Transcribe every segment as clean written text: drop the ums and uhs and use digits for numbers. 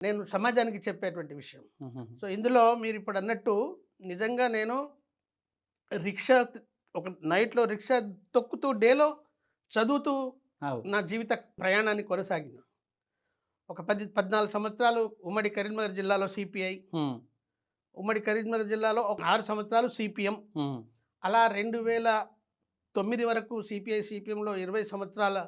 నేను సమాజానికి చెప్పేటువంటి విషయం. హుహుహు. సో, ఇందులో మీరిప్పుడన్నట్టు నిజంగా నేను రిక్షా ఒక నైట్‌లో రిక్షా తొక్కుతూ డేలో చదువుతూ అవు. నా జీవిత ప్రయాణాన్ని కొనసాగినా. ఒక 14 సంవత్సరాలు ఉమ్మడి కరీంనగర్ జిల్లాలో సిపిఐ, హ్మ్. ఉమ్మడి కరీంనగర్ జిల్లాలో ఒక 6 సంవత్సరాలు సిపిఎం. హ్మ్. అలా 2009 వరకు సిపిఐ, సిపిఎంలో 20 సంవత్సరాల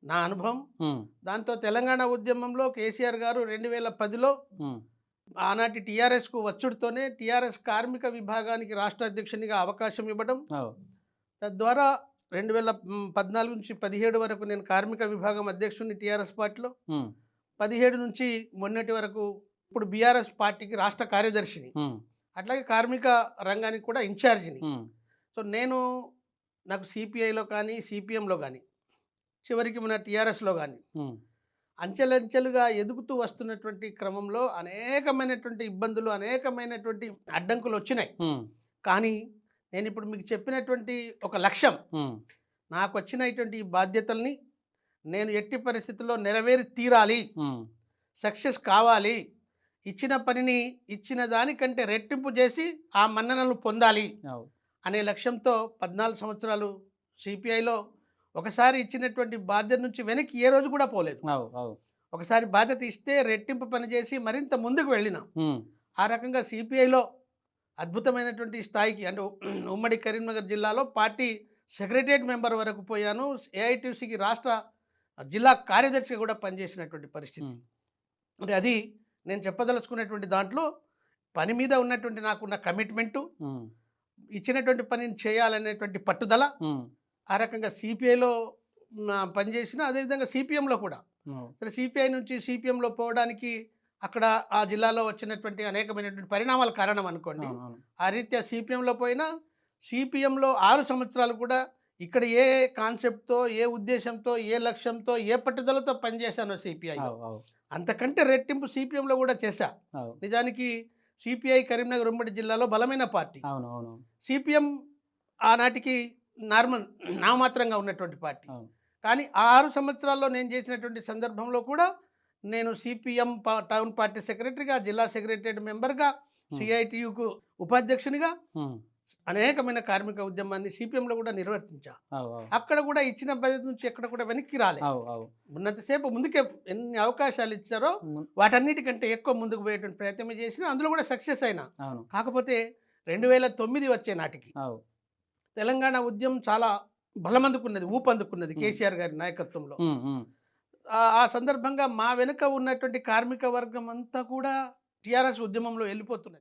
నా అనుభవం. హ్మ్. దాంతో తెలంగాణ ఉద్యమంలో కేసీఆర్ గారు 2010లో హ్మ్. ఆనాటి ఆనాటి టీఆర్ఎస్‌కు వచ్చుడుతోనే టీఆర్ఎస్ కార్మిక విభాగానికి రాష్ట్ర అధ్యక్షునిగా అవకాశం ఇవ్వడం. అవు. తద్వారా 14 నుంచి 17 వరకు నేను కార్మిక విభాగం అధ్యక్షుడిని టీఆర్ఎస్ పార్టీలో. హ్మ్. 17 నుంచి మొన్నటి వరకు ఇప్పుడు బీఆర్ఎస్ పార్టీకి రాష్ట్ర కార్యదర్శిని. హ్మ్. అట్లాగే కార్మిక రంగానికి కూడా ఇన్ఛార్జిని. హ్మ్. సో, నాకు సిపిఐలో కానీ, సిపిఎంలో గానీ, చివరికి మన టీఆర్ఎస్‌లో గానీ, హ్మ్. అంచెలంచెలుగా ఎదుగుతూ వస్తున్నటువంటి క్రమంలో అనేకమైనటువంటి ఇబ్బందులు, అనేకమైనటువంటి అడ్డంకులొచ్చినాయి. హ్మ్. కానీ నేనిప్పుడు మీకు చెప్పినటువంటి ఒక లక్ష్యం, హ్మ్. నాకొచ్చినటువంటి ఈ బాధ్యతల్ని నేను ఎట్టి పరిస్థితుల్లో నెరవేరి తీరాలి. హ్మ్. సక్సెస్ కావాలి. ఇచ్చిన పనిని ఇచ్చిన దానికంటే రెట్టింపు చేసి ఆ మన్ననలు పొందాలి అవు. అనే లక్ష్యంతో 14 సంవత్సరాలు సిపిఐలో ఒకసారి ఇచ్చినటువంటి బాధ్యత నుంచి వెనక్కి ఏ రోజు కూడా పోలేదు. అవు. అవు. ఒకసారి బాధ్యత ఇస్తే రెట్టింపు పని చేసి మరింత ముందుకు వెళ్ళినాం. హ్మ్. ఆ రకంగా సిపిఐలో అద్భుతమైనటువంటి స్థాయికి అంటే ఉమ్మడి కరీంనగర్ జిల్లాలో పార్టీ సెక్రటరియట్ మెంబర్ వరకు పోయాను. ఏఐటీయూసీకి రాష్ట్ర జిల్లా కార్యదర్శిగా కూడా పనిచేసినటువంటి పరిస్థితి. హ్మ్. అంటే అది నేను చెప్పదలుచుకున్నటువంటి దాంట్లో పని మీద ఉన్నటువంటి నాకున్న కమిట్మెంటు, హ్మ్. ఇచ్చినటువంటి పనిని చేయాలనేటువంటి పట్టుదల, హ్మ్. ఆ రకంగా సిపిఐలో పనిచేసిన అదేవిధంగా సిపిఎంలో కూడా. అవు. సరే, సిపిఐ నుంచి సిపిఎంలో పోవడానికి అక్కడ ఆ జిల్లాలో వచ్చినటువంటి అనేకమైనటువంటి పరిణామాల కారణం అనుకోండి. అవునవును. ఆ రీత్యా సిపిఎంలో పోయినా, సిపిఎంలో 6 సంవత్సరాలు కూడా ఇక్కడ ఏ కాన్సెప్ట్‌తో, ఏ ఉద్దేశ్యంతో, ఏ లక్ష్యంతో, ఏ పట్టుదలతో పనిచేశానో సిపిఐలో, అవు. అవు. అంతకంటే రెట్టింపు సిపిఎంలో కూడా చేశా. అవు. నిజానికి సిపిఐ కరీంనగర్ ఉమ్మడి జిల్లాలో బలమైన పార్టీ. అవును. అవును. సిపిఎం ఆనాటికి నార్మల్ నామమాత్రంగా ఉన్నటువంటి పార్టీ. అవును. కానీ ఆ 6 సంవత్సరాల్లో నేను చేసినటువంటి సందర్భంలో కూడా నేను సిపిఎం టౌన్ పార్టీ సెక్రటరీగా, జిల్లా సెక్రటరియట్ మెంబర్‌గా, హ్మ్. సిఐటియుకు ఉపాధ్యక్షునిగా హ్మ్. అనేకమైన కార్మిక ఉద్యమాన్ని సిపిఎంలో కూడా నిర్వర్తించా. అవు. అవు. అక్కడ కూడా ఇచ్చిన బాధ్యత నుంచి ఎక్కడ కూడా వెనక్కి రాలే. అవు. అవు. ఉన్నంతసేపు ముందుకే ఎన్ని అవకాశాలు ఇచ్చారో హ్మ్. వాటన్నిటికంటే ఎక్కువ ముందుకు పోయేటువంటి ప్రయత్నమే చేసినా. అందులో కూడా సక్సెస్ అయినా. అవును. కాకపోతే 2009 వచ్చే నాటికి అవు. తెలంగాణ ఉద్యమం చాలా బలమందుకున్నది, ఊపందుకున్నది హ్మ్. కేసీఆర్ గారి నాయకత్వంలో. హ్మ్. హ్మ్. ఆ సందర్భంగా మా వెనుక ఉన్నటువంటి కార్మిక వర్గం అంతా కూడా టీఆర్ఎస్ ఉద్యమంలో వెళ్ళిపోతున్నది.